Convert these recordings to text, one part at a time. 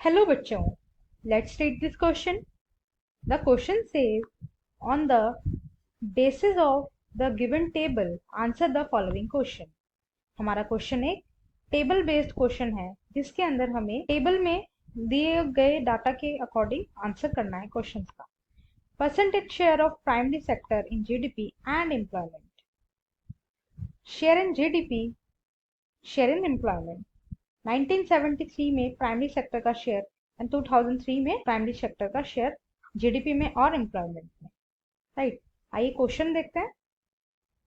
Hello बच्चों, let's read this question. The question says, on the basis of the given table, answer the following question. हमारा question एक table based question है जिसके अंदर हमें table में दिए गए डाटा के अकॉर्डिंग आंसर करना है क्वेश्चन का. Percentage share of primary sector in GDP and employment. Share in GDP, share in employment. 1973 में प्राइमरी सेक्टर का शेयर एंड 2003 में प्राइमरी सेक्टर का शेयर जीडीपी में और एम्प्लॉयमेंट में. राइट, आइए क्वेश्चन देखते हैं.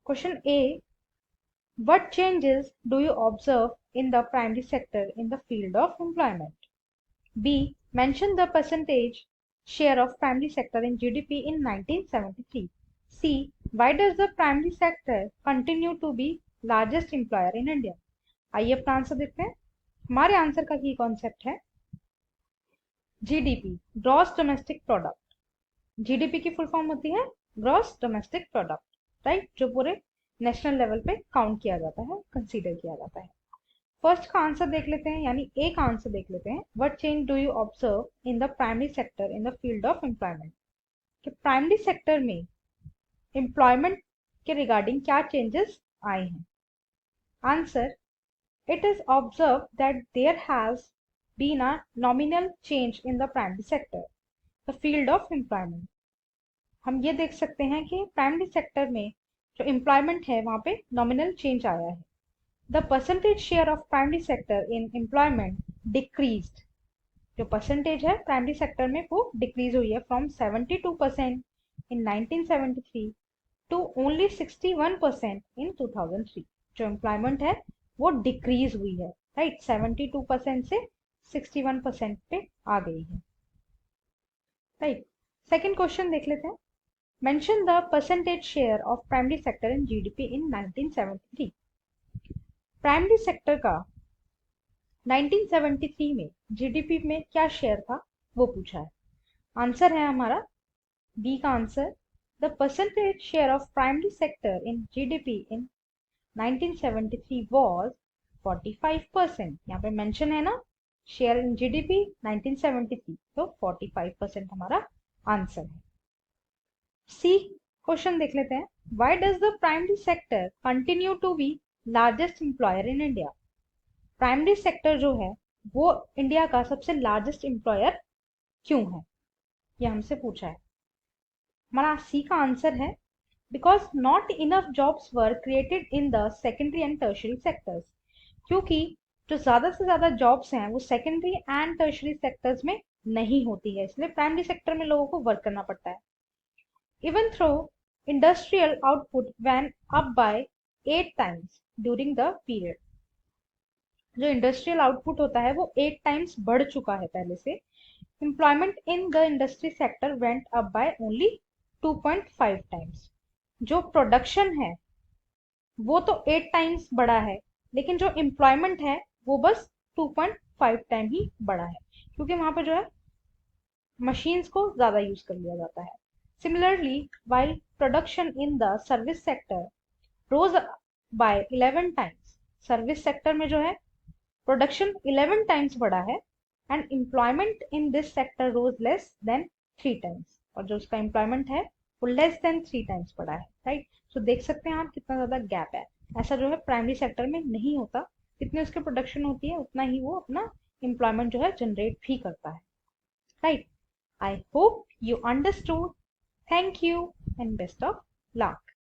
Question A, what changes do you observe in the primary sector in the field of employment. B, mention the percentage share of primary sector in GDP in 1973. C, why does the primary sector continue to be largest employer in India. आइए अपना answer देखते हैं. हमारे answer का की concept है GDP, gross domestic product. GDP की full form होती है ग्रॉस डोमेस्टिक प्रोडक्ट. राइट, जो पूरे नेशनल लेवल पे काउंट किया जाता है, कंसीडर किया जाता है. फर्स्ट का आंसर देख लेते हैं, यानी ए का आंसर देख लेते हैं. What change do you observe in the primary sector in the field of employment. कि प्राइमरी सेक्टर में एम्प्लॉयमेंट के रिगार्डिंग क्या चेंजेस आए हैं. Answer, it is observed that there has been a nominal change in the primary sector, the field of employment. हम ये देख सकते हैं कि प्राइमरी सेक्टर में जो एम्प्लॉयमेंट है वहाँ पे नॉमिनल चेंज आया है. The percentage share of primary sector in employment decreased. जो परसेंटेज है प्राइमरी सेक्टर में वो डिक्रीज हुई है फ्रॉम 72% इन 1973 टू ओनली 61% इन 2003. जो एम्प्लॉयमेंट है वो डिक्रीज हुई है. राइट, 72% से 61% पे आ गई है. राइट, सेकंड क्वेश्चन देख लेते हैं. Mention the percentage share of primary sector in GDP in 1973. Primary sector का 1973 में जीडीपी में क्या शेयर था वो पूछा है. आंसर है हमारा बी का answer. The percentage share of primary sector in GDP in 1973 was 45%. यहाँ पे मेंशन है ना शेयर इन जीडीपी 1973, तो 45% हमारा आंसर है. सी क्वेश्चन देख लेते हैं. Why does the primary sector continue to be largest employer in India. Primary sector जो है वो इंडिया का सबसे लार्जेस्ट एम्प्लॉयर क्यों है, ये हमसे पूछा है. हमारा सी का आंसर है because not enough jobs were created in the secondary and tertiary sectors. क्योंकि जो ज्यादा से ज्यादा जॉब्स हैं वो सेकेंडरी एंड टर्शरी सेक्टर्स में नहीं होती है, इसलिए प्राइमरी सेक्टर में लोगों को वर्क करना पड़ता है. Even through industrial output went up by 8 times during the period. जो इंडस्ट्रियल आउटपुट होता है वो 8 टाइम्स बढ़ चुका है पहले से. Employment in the industry sector went up by only 2.5 times. जो प्रोडक्शन है वो तो 8 टाइम्स बढ़ा है, लेकिन जो एम्प्लॉयमेंट है वो बस 2.5 टाइम ही बढ़ा है, क्योंकि वहां पे जो है मशीन्स को ज्यादा यूज कर लिया जाता है. Similarly while production in the service sector rose by 11 times. Service sector में जो है प्रोडक्शन 11 टाइम्स बढ़ा है and employment in this sector rose less than 3 times. और जो उसका एम्प्लॉयमेंट है वो लेस देन 3 टाइम्स बढ़ा है. राइट, सो देख सकते हैं आप कितना ज्यादा गैप है. ऐसा जो है प्राइमरी सेक्टर में नहीं होता. जितनी उसकी प्रोडक्शन होती है उतना ही वो अपना एम्प्लॉयमेंट जो है जनरेट भी करता है. Right, I hope you understood. Thank you and best of luck.